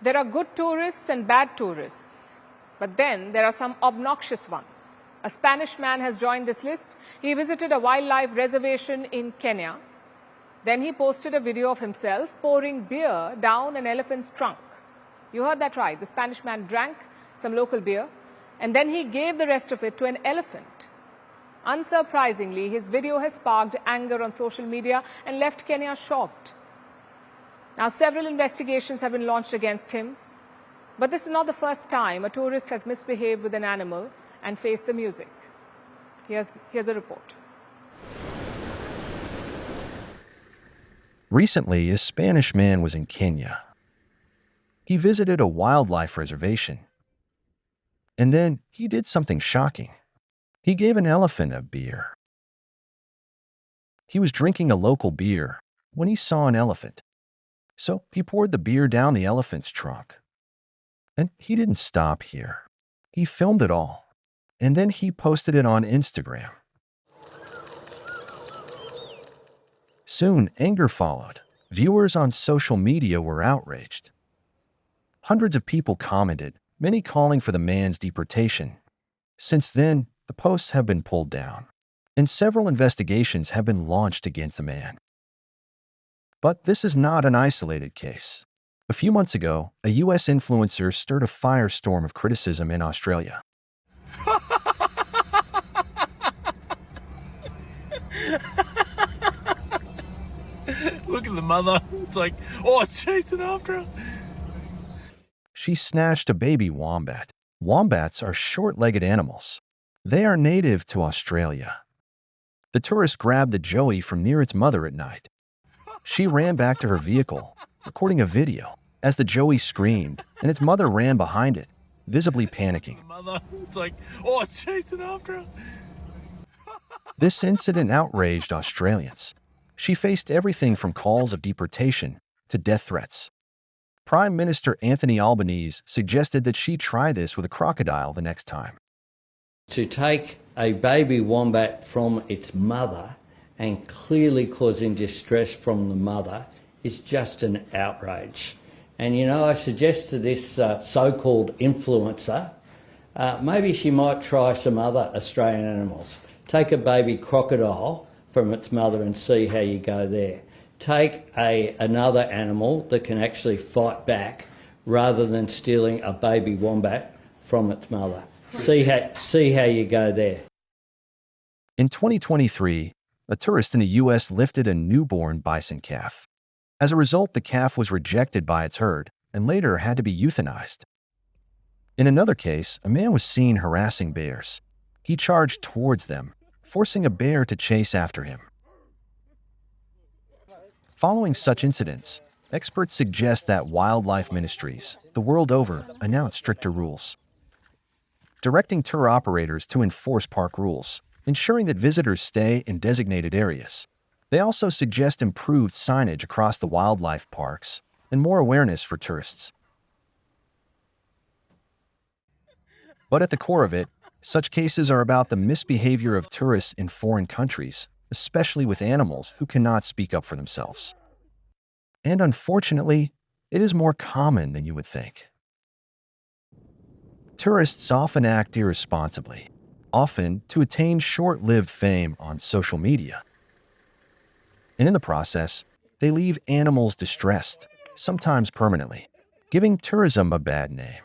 There are good tourists and bad tourists, but then there are some obnoxious ones. A Spanish man has joined this list. He visited a wildlife reservation in Kenya. Then he posted a video of himself pouring beer down an elephant's trunk. You heard that right. The Spanish man drank some local beer, and then he gave the rest of it to an elephant. Unsurprisingly, his video has sparked anger on social media and left Kenya shocked. Now, several investigations have been launched against him, but this is not the first time a tourist has misbehaved with an animal and faced the music. Here's a report. Recently, a Spanish man was in Kenya. He visited a wildlife reservation. And then he did something shocking. He gave an elephant a beer. He was drinking a local beer when he saw an elephant. So he poured the beer down the elephant's trunk. And he didn't stop here. He filmed it all. And then he posted it on Instagram. Soon, anger followed. Viewers on social media were outraged. Hundreds of people commented, many calling for the man's deportation. Since then, the posts have been pulled down, and several investigations have been launched against the man. But this is not an isolated case. A few months ago, a U.S. influencer stirred a firestorm of criticism in Australia. Look at the mother. It's like, oh, it's chasing after her. She snatched a baby wombat. Wombats are short-legged animals. They are native to Australia. The tourist grabbed the joey from near its mother at night. She ran back to her vehicle, recording a video, as the joey screamed, and its mother ran behind it, visibly panicking. It's like, oh, it's chasing after her. This incident outraged Australians. She faced everything from calls of deportation to death threats. Prime Minister Anthony Albanese suggested that she try this with a crocodile the next time. To take a baby wombat from its mother and clearly causing distress from the mother is just an outrage. And you know, I suggest to this so-called influencer, maybe she might try some other Australian animals. Take a baby crocodile from its mother and see how you go there. Take another animal that can actually fight back rather than stealing a baby wombat from its mother. See how you go there. In 2023, a tourist in the U.S. lifted a newborn bison calf. As a result, the calf was rejected by its herd and later had to be euthanized. In another case, a man was seen harassing bears. He charged towards them, forcing a bear to chase after him. Following such incidents, experts suggest that wildlife ministries the world over announce stricter rules, directing tour operators to enforce park rules, ensuring that visitors stay in designated areas. They also suggest improved signage across the wildlife parks and more awareness for tourists. But at the core of it, such cases are about the misbehavior of tourists in foreign countries, especially with animals who cannot speak up for themselves. And unfortunately, it is more common than you would think. Tourists often act irresponsibly, often to attain short-lived fame on social media. And in the process, they leave animals distressed, sometimes permanently, giving tourism a bad name.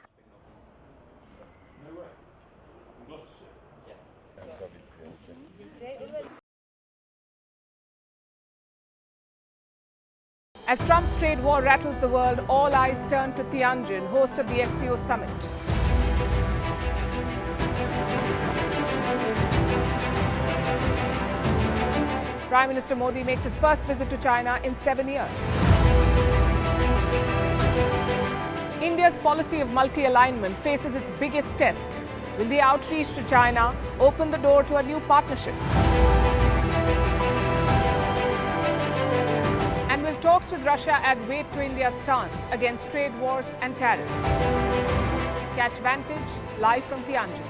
As Trump's trade war rattles the world, all eyes turn to Tianjin, host of the SCO summit. Prime Minister Modi makes his first visit to China in 7 years. India's policy of multi-alignment faces its biggest test. Will the outreach to China open the door to a new partnership? And will talks with Russia add weight to India's stance against trade wars and tariffs? Catch Vantage live from Tianjin.